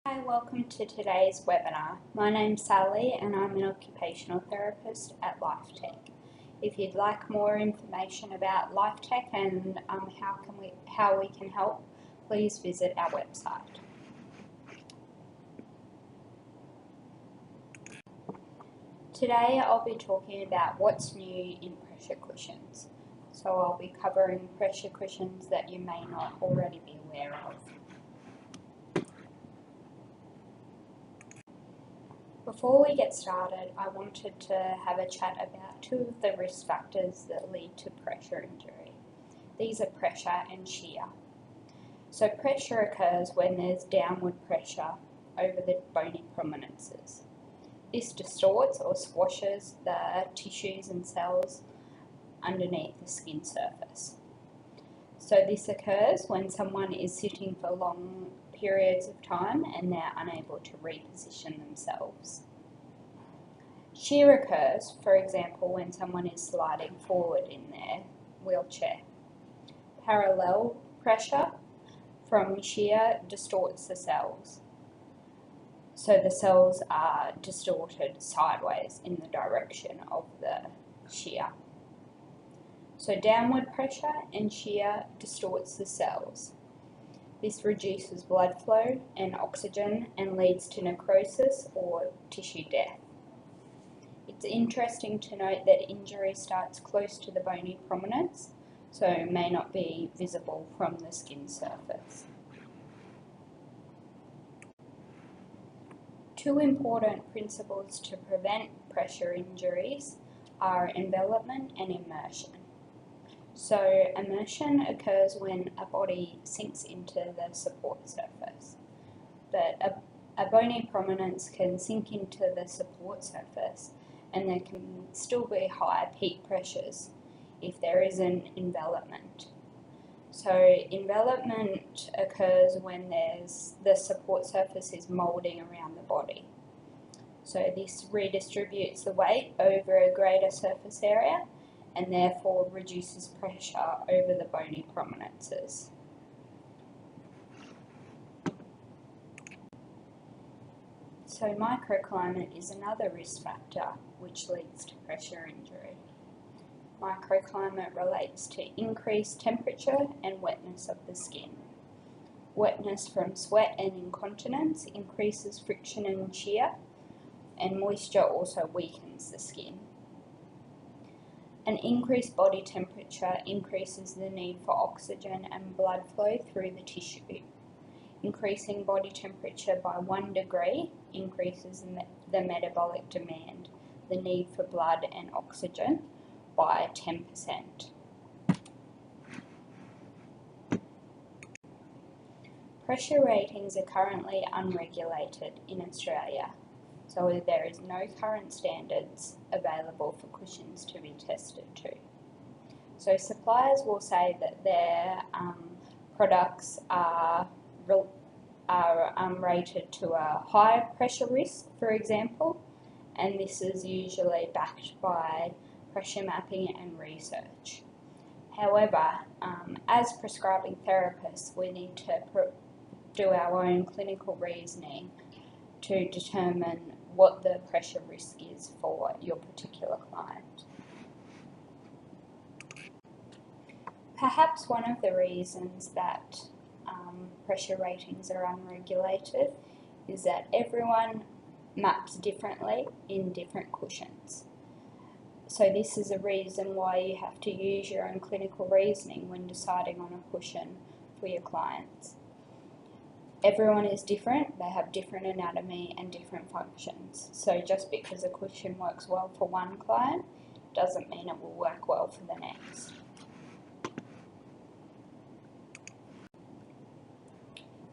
Hi, welcome to today's webinar. My name's Sally and I'm an occupational therapist at Flo-Tech. If you'd like more information about Flo-Tech and how we can help, please visit our website. Today I'll be talking about what's new in pressure cushions. So I'll be covering pressure cushions that you may not already be aware of. Before we get started, I wanted to have a chat about two of the risk factors that lead to pressure injury. These are pressure and shear. So pressure occurs when there's downward pressure over the bony prominences. This distorts or squashes the tissues and cells underneath the skin surface. So this occurs when someone is sitting for long periods of time and they're unable to reposition themselves. Shear occurs, for example, when someone is sliding forward in their wheelchair. Parallel pressure from shear distorts the cells. So the cells are distorted sideways in the direction of the shear. So downward pressure and shear distorts the cells. This reduces blood flow and oxygen and leads to necrosis or tissue death. It's interesting to note that injury starts close to the bony prominence, so may not be visible from the skin surface. Two important principles to prevent pressure injuries are envelopment and immersion. So immersion occurs when a body sinks into the support surface, but a bony prominence can sink into the support surface and there can still be high peak pressures if there is an envelopment. So envelopment occurs when the support surface is moulding around the body. So this redistributes the weight over a greater surface area and therefore reduces pressure over the bony prominences. So microclimate is another risk factor which leads to pressure injury. Microclimate relates to increased temperature and wetness of the skin. Wetness from sweat and incontinence increases friction and shear, and moisture also weakens the skin. An increased body temperature increases the need for oxygen and blood flow through the tissue. Increasing body temperature by 1 degree increases the metabolic demand, the need for blood and oxygen, by 10%. Pressure ratings are currently unregulated in Australia, so there is no current standards available for cushions to be tested to. So suppliers will say that their products are rated to a high pressure risk, for example, and this is usually backed by pressure mapping and research. However, as prescribing therapists, we need to do our own clinical reasoning to determine what the pressure risk is for your particular client. Perhaps one of the reasons that pressure ratings are unregulated is that everyone maps differently in different cushions. So this is a reason why you have to use your own clinical reasoning when deciding on a cushion for your clients. Everyone is different, they have different anatomy and different functions. So just because a cushion works well for one client doesn't mean it will work well for the next.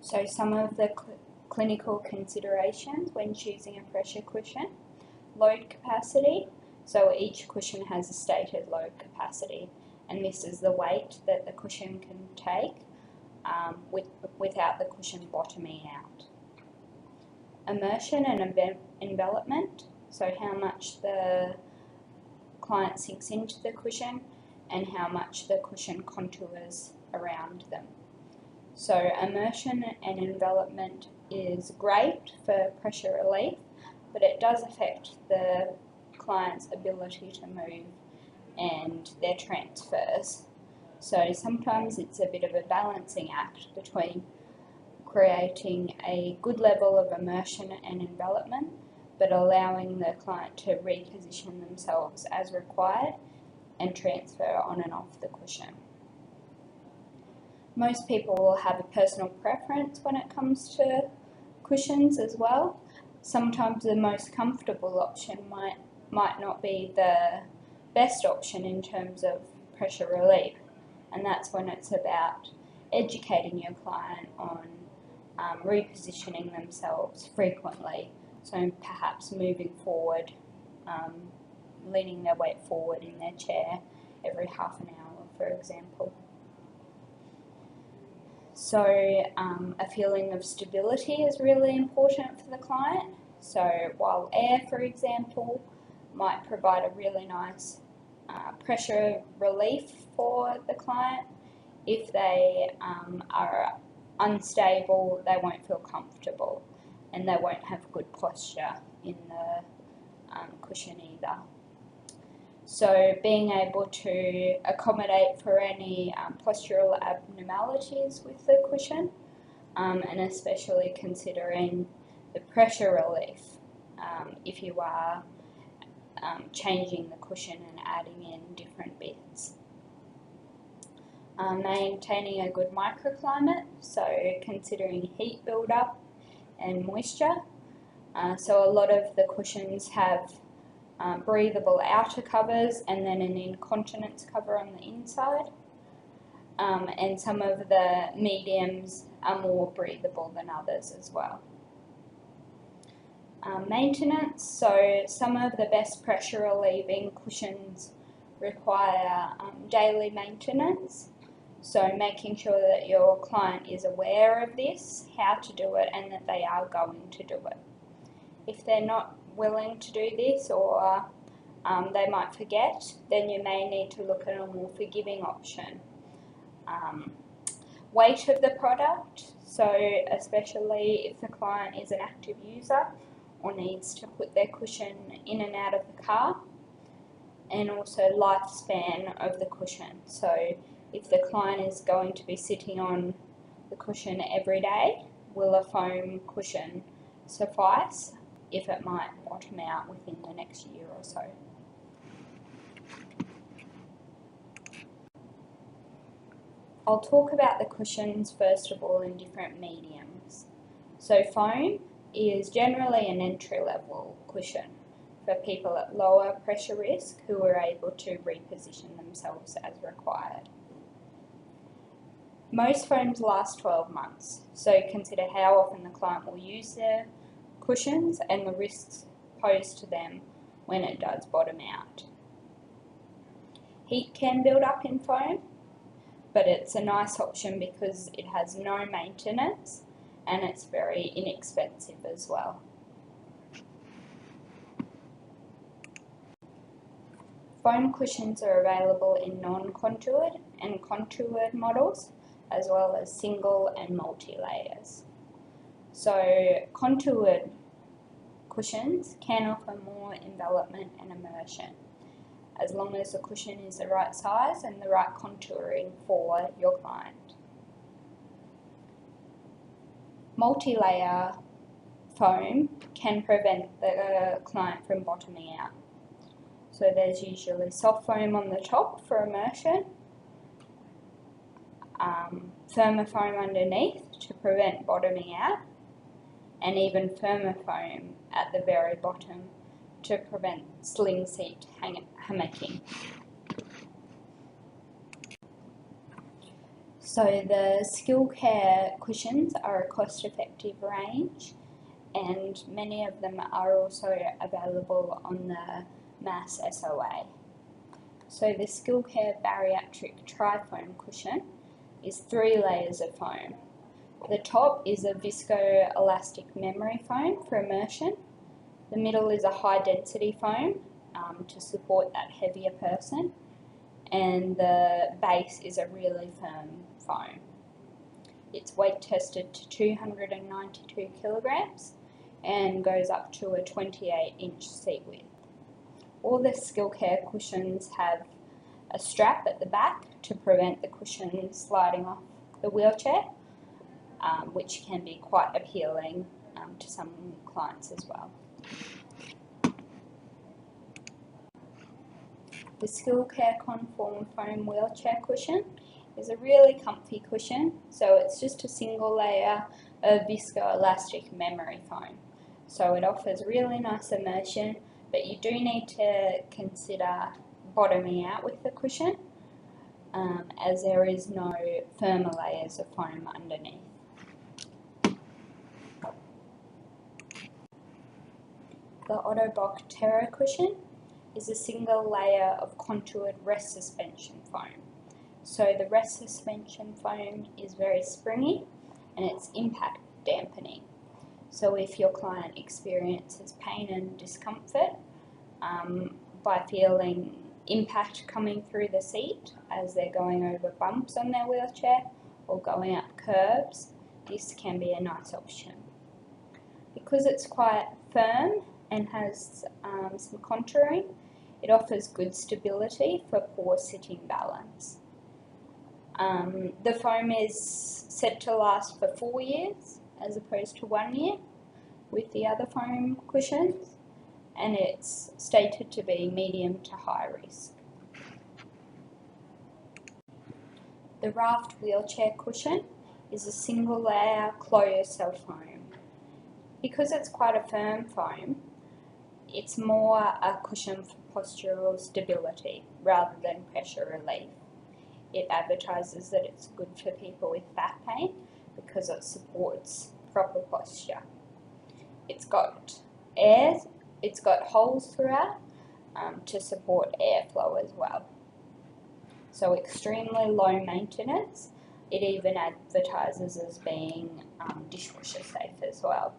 So some of the clinical considerations when choosing a pressure cushion: load capacity. So each cushion has a stated load capacity, and this is the weight that the cushion can take without the cushion bottoming out. Immersion and envelopment, so how much the client sinks into the cushion and how much the cushion contours around them. So immersion and envelopment is great for pressure relief, but it does affect the client's ability to move and their transfers. So sometimes it's a bit of a balancing act between creating a good level of immersion and envelopment, but allowing the client to reposition themselves as required and transfer on and off the cushion. Most people will have a personal preference when it comes to cushions as well. Sometimes the most comfortable option might not be the best option in terms of pressure relief, and that's when it's about educating your client on repositioning themselves frequently, so perhaps moving forward, leaning their weight forward in their chair every half an hour, for example. So a feeling of stability is really important for the client. So while air, for example, might provide a really nice pressure relief for the client, if they are unstable, they won't feel comfortable and they won't have good posture in the cushion either. So being able to accommodate for any postural abnormalities with the cushion, and especially considering the pressure relief if you are changing the cushion and adding in different bits. Maintaining a good microclimate, so considering heat buildup and moisture. So a lot of the cushions have breathable outer covers and then an incontinence cover on the inside, and some of the mediums are more breathable than others as well. Maintenance, so some of the best pressure relieving cushions require daily maintenance, so making sure that your client is aware of this, how to do it, and that they are going to do it. If they're not willing to do this, or they might forget, then you may need to look at a more forgiving option. Weight of the product, so especially if the client is an active user or needs to put their cushion in and out of the car, and also lifespan of the cushion. So if the client is going to be sitting on the cushion every day, will a foam cushion suffice if it might bottom out within the next year or so? I'll talk about the cushions first of all in different mediums. So foam is generally an entry-level cushion for people at lower pressure risk who are able to reposition themselves as required. Most foams last 12 months, so consider how often the client will use their cushions and the risks posed to them when it does bottom out. Heat can build up in foam, but it's a nice option because it has no maintenance and it's very inexpensive as well. Foam cushions are available in non-contoured and contoured models, as well as single and multi-layers. So contoured cushions can offer more envelopment and immersion, as long as the cushion is the right size and the right contouring for your client. Multi-layer foam can prevent the client from bottoming out. So there's usually soft foam on the top for immersion, firmer foam underneath to prevent bottoming out, and even firmer foam at the very bottom to prevent sling seat hammocking. So the Skil cushions are a cost-effective range, and many of them are also available on the Mass SOA. So the Skil Bariatric Tri-Foam cushion is 3 layers of foam. The top is a viscoelastic memory foam for immersion. The middle is a high density foam to support that heavier person, and the base is a really firm foam. It's weight tested to 292 kilograms and goes up to a 28-inch seat width. All the Skil cushions have a strap at the back to prevent the cushion sliding off the wheelchair, which can be quite appealing to some clients as well. The Skil Conform foam wheelchair cushion is a really comfy cushion, so it's just a single layer of viscoelastic memory foam. So it offers really nice immersion, but you do need to consider bottoming out with the cushion, as there is no firmer layers of foam underneath. The Otto Bock Terra cushion is a single layer of contoured rest suspension foam. So the rest suspension foam is very springy and it's impact dampening. So if your client experiences pain and discomfort by feeling impact coming through the seat as they're going over bumps on their wheelchair or going up curbs, this can be a nice option. Because it's quite firm and has some contouring, it offers good stability for poor sitting balance. The foam is said to last for 4 years as opposed to 1 year with the other foam cushions, and it's stated to be medium to high risk. The Raft wheelchair cushion is a single layer closed-cell foam. Because it's quite a firm foam, it's more a cushion for postural stability rather than pressure relief. It advertises that it's good for people with back pain because it supports proper posture. It's got holes throughout to support airflow as well. So extremely low maintenance. It even advertises as being dishwasher safe as well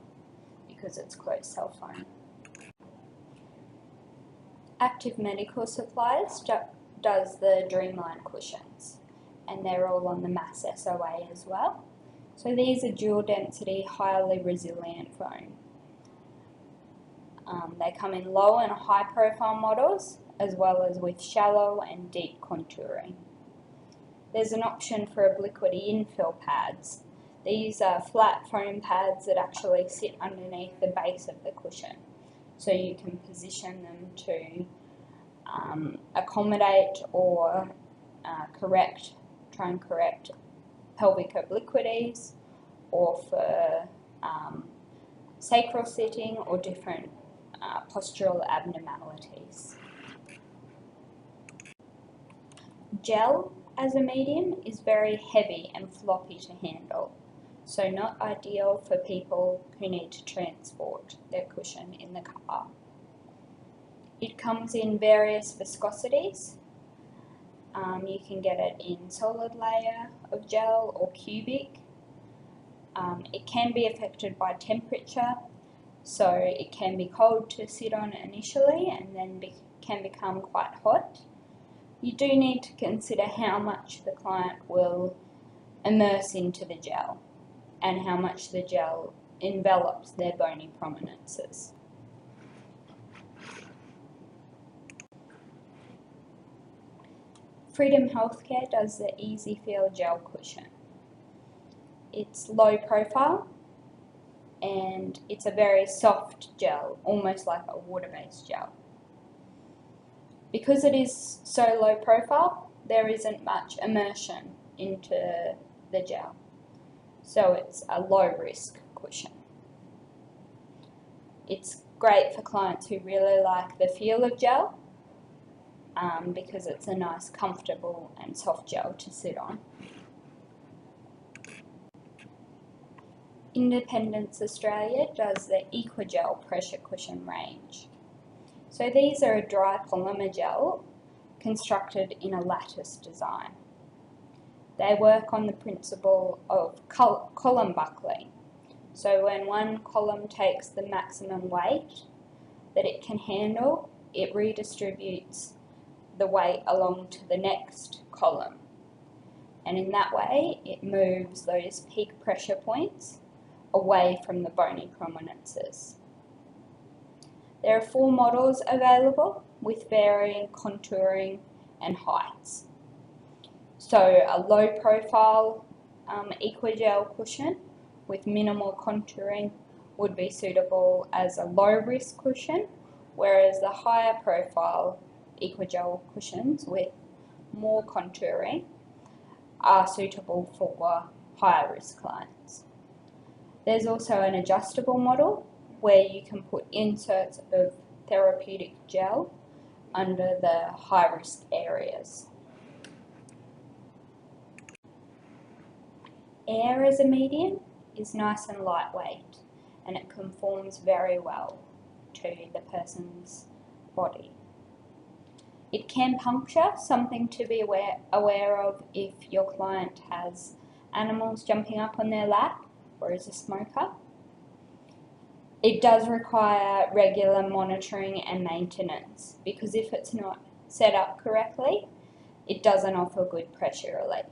because it's closed cell foam. Active Medical Supplies does the Dreamline cushions, and they're all on the Mass SOA as well. So these are dual density, highly resilient foam. They come in low and high profile models, as well as with shallow and deep contouring. There's an option for obliquity infill pads. These are flat foam pads that actually sit underneath the base of the cushion. So you can position them to accommodate or try and correct pelvic obliquities, or for sacral sitting or different postural abnormalities. Gel as a medium is very heavy and floppy to handle, so not ideal for people who need to transport their cushion in the car. It comes in various viscosities. You can get it in solid layer of gel or cubic. It can be affected by temperature, so it can be cold to sit on initially and then can become quite hot. You do need to consider how much the client will immerse into the gel and how much the gel envelops their bony prominences. Freedom Healthcare does the Easy Feel gel cushion. It's low profile and it's a very soft gel, almost like a water-based gel. Because it is so low profile, there isn't much immersion into the gel. So it's a low risk cushion. It's great for clients who really like the feel of gel, because it's a nice, comfortable and soft gel to sit on. Independence Australia does the EquiGel pressure cushion range. So these are a dry polymer gel constructed in a lattice design. They work on the principle of column buckling. So when one column takes the maximum weight that it can handle, it redistributes the weight along to the next column. and in that way it moves those peak pressure points away from the bony prominences. There are 4 models available with varying contouring and heights. So a low profile EquiGel cushion with minimal contouring would be suitable as a low risk cushion, whereas the higher profile EquiGel cushions with more contouring are suitable for higher risk clients. There's also an adjustable model where you can put inserts of therapeutic gel under the high risk areas. Air as a medium is nice and lightweight, and it conforms very well to the person's body. It can puncture, something to be aware of if your client has animals jumping up on their lap or is a smoker. It does require regular monitoring and maintenance, because if it's not set up correctly, it doesn't offer good pressure relief.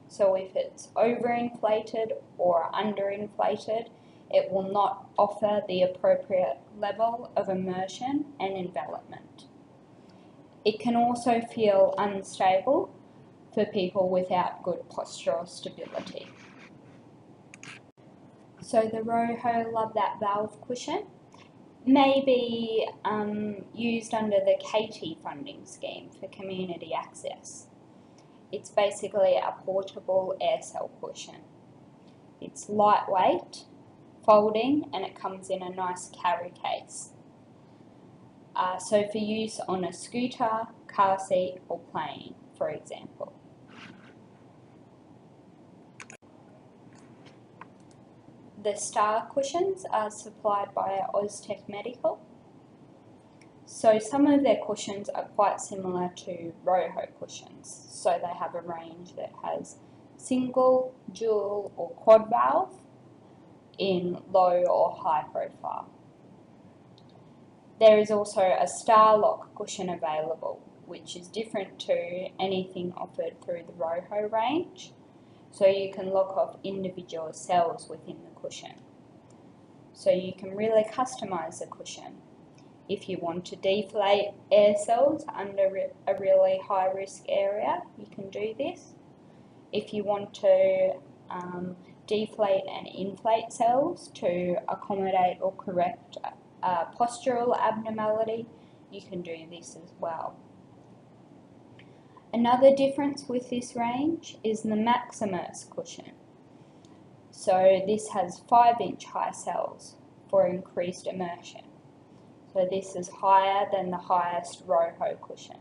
So if it's overinflated or underinflated, it will not offer the appropriate level of immersion and envelopment. It can also feel unstable for people without good postural stability. So the Roho Love That Valve cushion may be used under the KT funding scheme for community access. It's basically a portable air cell cushion. It's lightweight, folding, and it comes in a nice carry case. So for use on a scooter, car seat or plane, for example. The Star cushions are supplied by Oztech Medical. So some of their cushions are quite similar to Roho cushions. So they have a range that has single, dual or quad valve in low or high profile. There is also a Star Lock cushion available, which is different to anything offered through the Roho range. So you can lock off individual cells within the cushion. So you can really customize the cushion. If you want to deflate air cells under a really high risk area, you can do this. If you want to deflate and inflate cells to accommodate or correct postural abnormality, you can do this as well. Another difference with this range is the Maximus cushion. So this has 5-inch high cells for increased immersion. So this is higher than the highest Roho cushion.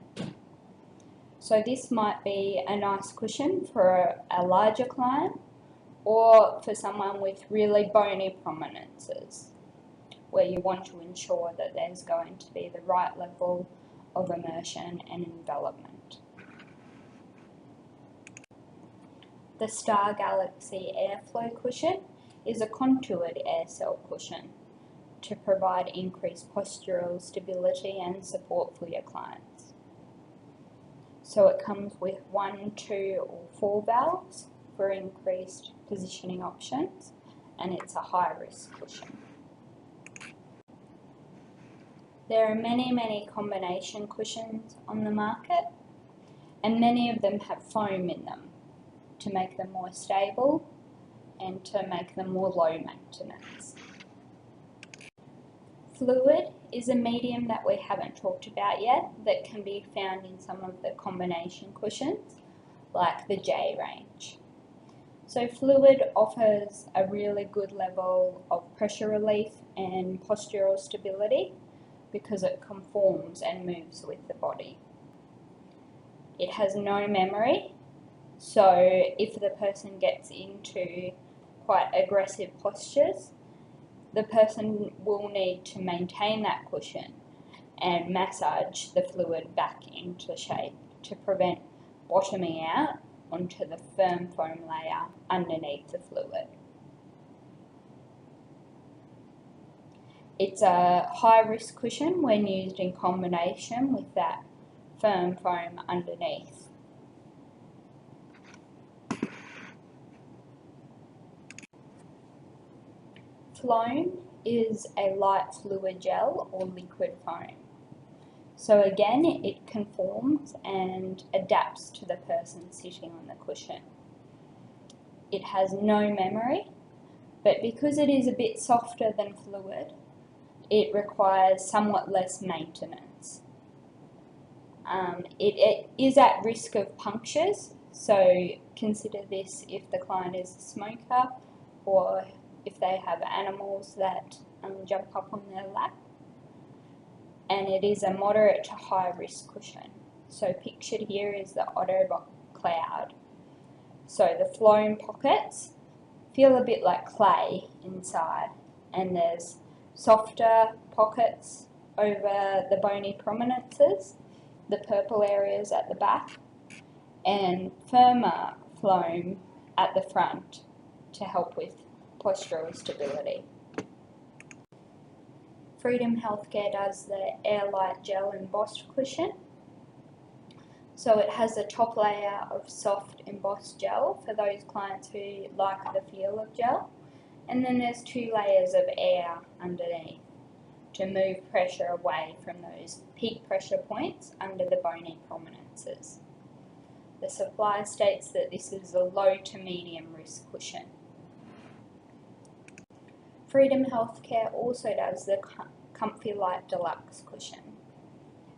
So this might be a nice cushion for a larger client or for someone with really bony prominences, where you want to ensure that there's going to be the right level of immersion and envelopment. The Star Galaxy Airflow cushion is a contoured air cell cushion to provide increased postural stability and support for your clients. So it comes with 1, 2 or 4 valves for increased positioning options, and it's a high risk cushion. There are many combination cushions on the market, and many of them have foam in them to make them more stable and to make them more low maintenance. Fluid is a medium that we haven't talked about yet that can be found in some of the combination cushions like the J range. So fluid offers a really good level of pressure relief and postural stability because it conforms and moves with the body. It has no memory, so if the person gets into quite aggressive postures, the person will need to maintain that cushion and massage the fluid back into shape to prevent bottoming out onto the firm foam layer underneath the fluid. It's a high risk cushion when used in combination with that firm foam underneath. Floam is a light fluid gel or liquid foam. So again, it conforms and adapts to the person sitting on the cushion. It has no memory, but because it is a bit softer than fluid, it requires somewhat less maintenance. It is at risk of punctures, so consider this if the client is a smoker or if they have animals that jump up on their lap. And it is a moderate to high risk cushion. So pictured here is the Otto Bock cloud. So the Floam pockets feel a bit like clay inside, and there's softer pockets over the bony prominences, the purple areas at the back, and firmer Floam at the front to help with postural stability. Freedom Healthcare does the Airlight Gel Embossed cushion. So it has a top layer of soft embossed gel for those clients who like the feel of gel, and then there's 2 layers of air underneath to move pressure away from those peak pressure points under the bony prominences. The supply states that this is a low to medium risk cushion. Freedom Healthcare also does the Comfy-Lite Deluxe cushion.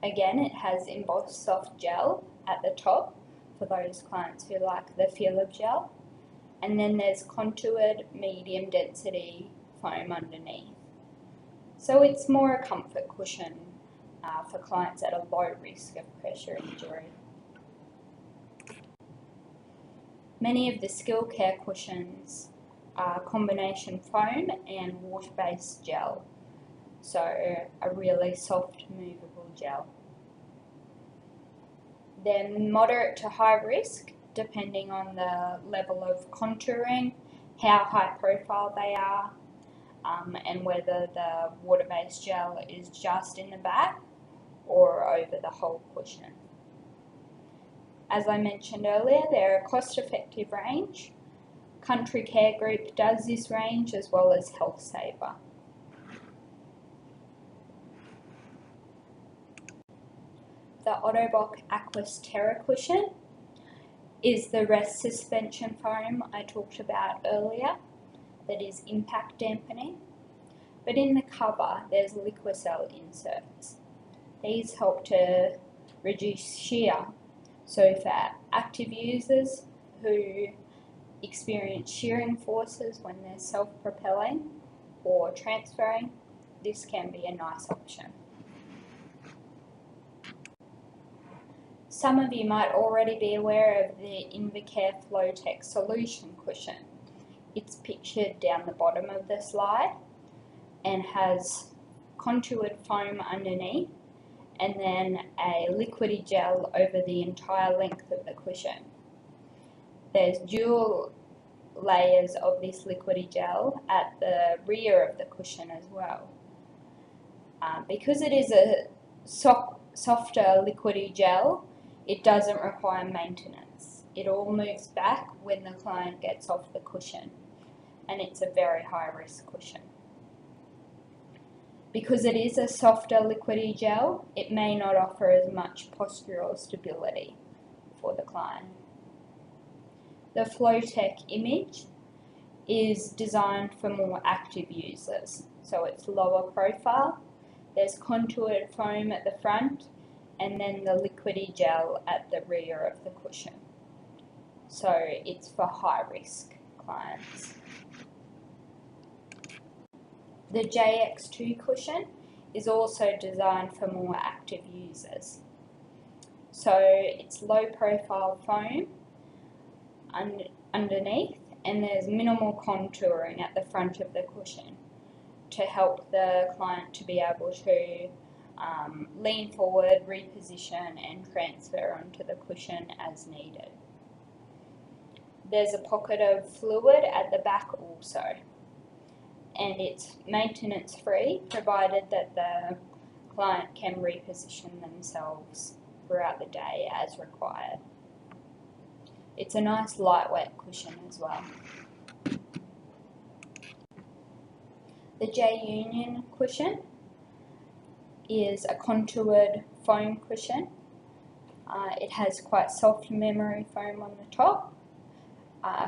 Again, it has embossed soft gel at the top for those clients who like the feel of gel, and then there's contoured medium density foam underneath. So it's more a comfort cushion for clients at a low risk of pressure injury. Many of the Skil care cushions are combination foam and water-based gel, so a really soft movable gel. They're moderate to high risk depending on the level of contouring, how high profile they are, and whether the water-based gel is just in the back or over the whole cushion. As I mentioned earlier, they're a cost-effective range. Country Care Group does this range as well as Health Saver. The Otto Bock Aquos Terra cushion is the rest suspension foam I talked about earlier that is impact dampening, but in the cover there's Liquicell inserts. These help to reduce shear, so for active users who experience shearing forces when they're self-propelling or transferring, this can be a nice option. Some of you might already be aware of the Invacare Flo-Tech solution cushion. It's pictured down the bottom of the slide and has contoured foam underneath and then a liquidy gel over the entire length of the cushion. There's dual layers of this liquidy gel at the rear of the cushion as well. Because it is a softer liquidy gel, it doesn't require maintenance. It all moves back when the client gets off the cushion, and it's a very high risk cushion. Because it is a softer liquidy gel, it may not offer as much postural stability for the client. The Flo-Tech image is designed for more active users, so it's lower profile. There's contoured foam at the front and then the liquidy gel at the rear of the cushion. So it's for high risk clients. The JX2 cushion is also designed for more active users. So it's low profile foam underneath, and there's minimal contouring at the front of the cushion to help the client to be able to lean forward, reposition and transfer onto the cushion as needed. There's a pocket of fluid at the back also, and it's maintenance free provided that the client can reposition themselves throughout the day as required. It's a nice lightweight cushion as well. The J-Union cushion is a contoured foam cushion. It has quite soft memory foam on the top,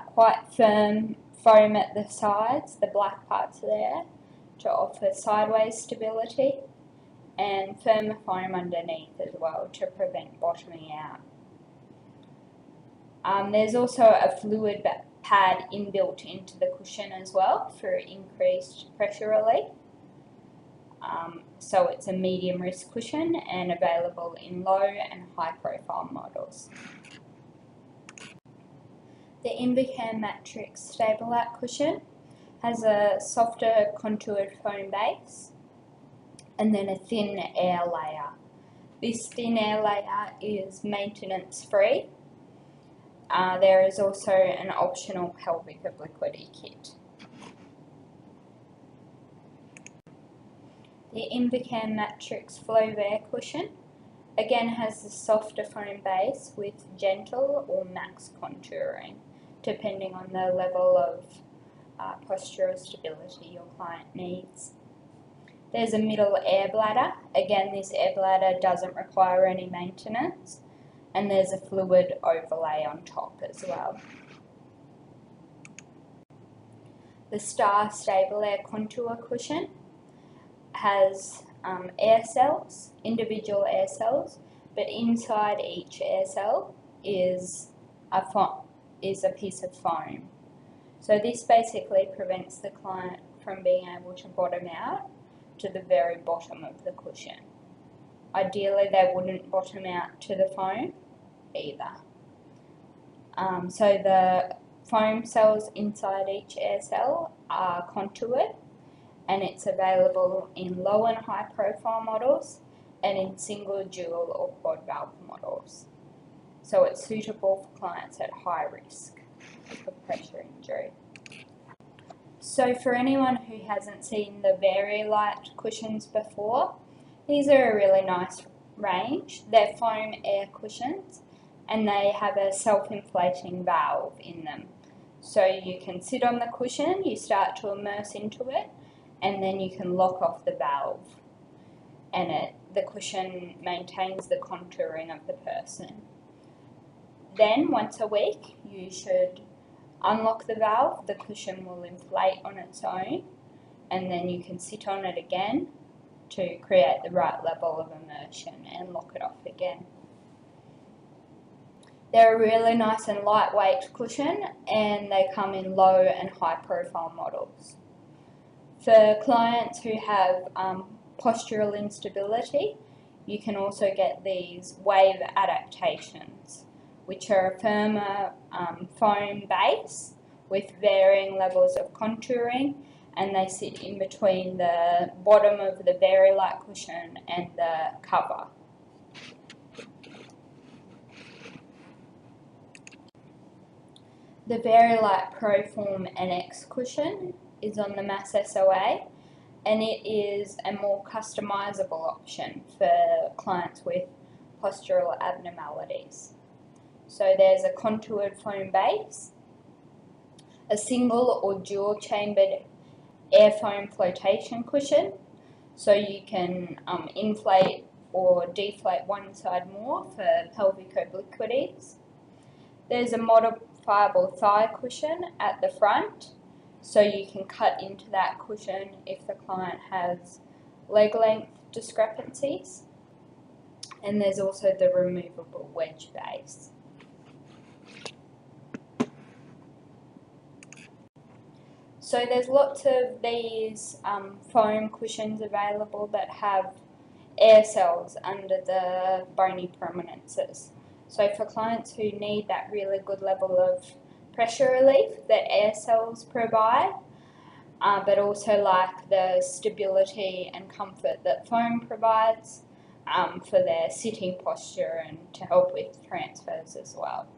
quite firm foam at the sides, the black parts there, to offer sideways stability, and firmer foam underneath as well to prevent bottoming out. There's also a fluid pad inbuilt into the cushion as well for increased pressure relief. So it's a medium risk cushion and available in low and high profile models. The Invacare Matrix Stabil-Air cushion has a softer contoured foam base and then a thin air layer. This thin air layer is maintenance free. There is also an optional pelvic obliquity kit. The Invacare Matrix Flo-Tech cushion again has a softer foam base with gentle or max contouring, depending on the level of postural stability your client needs. There's a middle air bladder. Again, this air bladder doesn't require any maintenance, and there's a fluid overlay on top as well. The Stabil-Air Contour cushion has air cells, individual air cells, but inside each air cell is a piece of foam. So this basically prevents the client from being able to bottom out to the very bottom of the cushion. Ideally, they wouldn't bottom out to the foam either. So the foam cells inside each air cell are contoured, and it's available in low and high profile models and in single, dual or quad valve models. So it's suitable for clients at high risk of pressure injury. So for anyone who hasn't seen the Varilite cushions before, these are a really nice range. They're foam air cushions and they have a self-inflating valve in them. So you can sit on the cushion, you start to immerse into it, and then you can lock off the valve, and the cushion maintains the contouring of the person. Then once a week you should unlock the valve, the cushion will inflate on its own, and then you can sit on it again to create the right level of immersion and lock it off again. They're a really nice and lightweight cushion, and they come in low and high profile models. For clients who have postural instability, you can also get these wave adaptations, which are a firmer foam base with varying levels of contouring, and they sit in between the bottom of the Varilite cushion and the cover. The Varilite ProForm NX cushion is on the Mass SOA, and it is a more customizable option for clients with postural abnormalities. So there's a contoured foam base, a single or dual chambered air foam flotation cushion, so you can inflate or deflate one side more for pelvic obliquities. There's a modifiable thigh cushion at the front, so you can cut into that cushion if the client has leg length discrepancies. And there's also the removable wedge base. So there's lots of these foam cushions available that have air cells under the bony prominences. So for clients who need that really good level of pressure relief that air cells provide, but also like the stability and comfort that foam provides for their sitting posture and to help with transfers as well.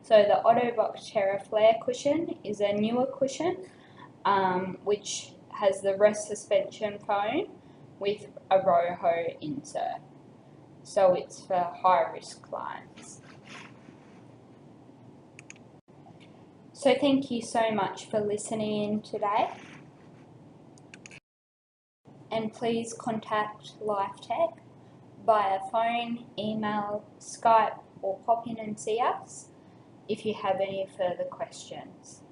So the Otto Bock Terra Flair cushion is a newer cushion which has the rest suspension foam with a RoHo insert. So it's for high risk clients. So thank you so much for listening in today. and please contact Flo-Tech via phone, email, Skype, or pop in and see us if you have any further questions.